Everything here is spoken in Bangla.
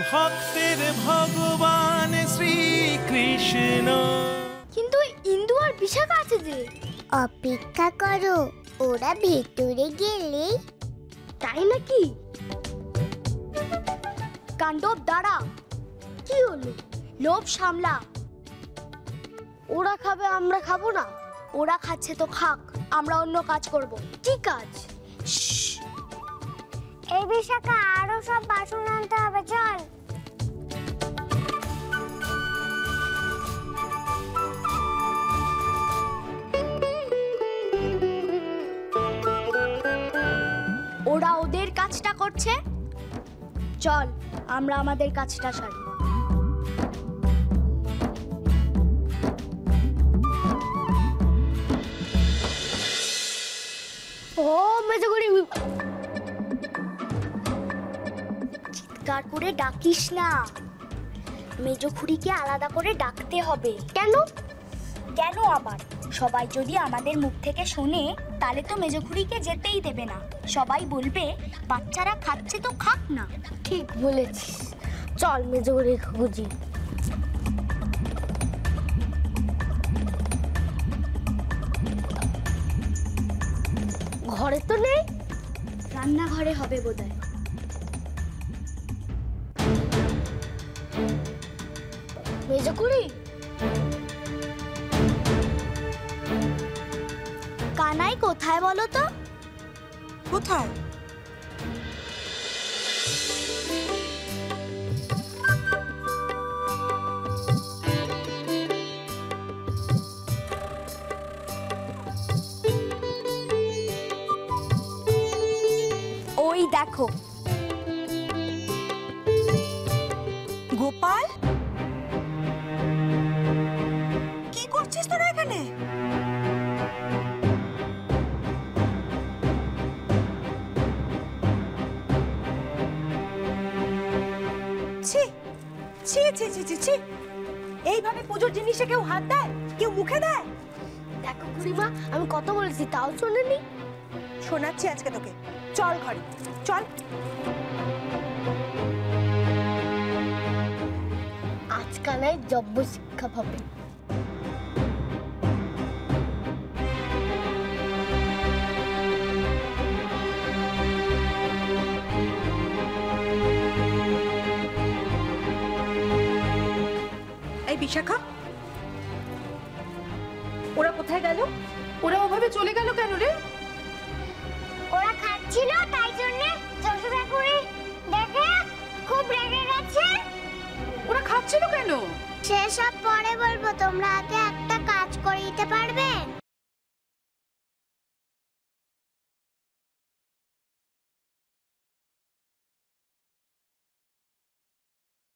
ভক্তের ভগবান শ্রীকৃষ্ণ। কিন্তু ইন্দু আর বিশাখা আছে যে। অপেক্ষা করো, ওরা ভেতরে গেলে। তাই নাকি? কাণ্ডব দাঁড়া, কি হলো? লোভ সামলা। ওরা খাবে, আমরা খাবো না? ওরা খাচ্ছে তো খাক, আমরা অন্য কাজ করব। কি কাজ? এই বিশাখা, আরো সব বাসন আনতে হবে, চল। ওরা ওদের কাজটা করছে, চল আমরা আমাদের কাজটা সারি। ও মেজগুড়ি, চিৎকার করে ডাকিস না, মেজখুড়িকে আলাদা করে ডাকতে হবে। কেন? কেন আবার? সবাই যদি আমাদের মুখ থেকে শোনে তাহলে তো মেজখুড়িকে যেতেই দেবে না। সবাই বলবে বাচ্চারা খাচ্ছে তো খাক না। ঠিক বলেছিস, চল মেজখুড়ি খুঁজি। ঘরে তো নেই, রান্নাঘরে হবে বোধহয়। মেজখুড়ি, কানাই কোথায় বলো তো? কোথায়? ওই দেখো। গোপাল, কি করছিস তোরা এখানে? ছি ছি ছি ছি ছি ছি, এইভাবে পুজোর জিনিসে কেউ হাত দেয়? কেউ মুখে দেয়? দেখো খুড়িমা, আমি কত বলেছি তাও শোনেনি। শোনাচ্ছি আজকে তোকে, চল ঘরে চল। আজকাল জব্ব শিক্ষা পাবে। এই বিশাখা, ওরা কোথায় গেল? ওরা ওভাবে চলে গেল কেন রে? ওরা খাচ্ছিল, তাই জন্য শ্বশুরবাড়ি দেখে খুব রেগে গেছে। ওরা খাচ্ছিল কেন? সেসব পরে বলবো, তোমরা আগে একটা কাজ করে দিতে পারবে?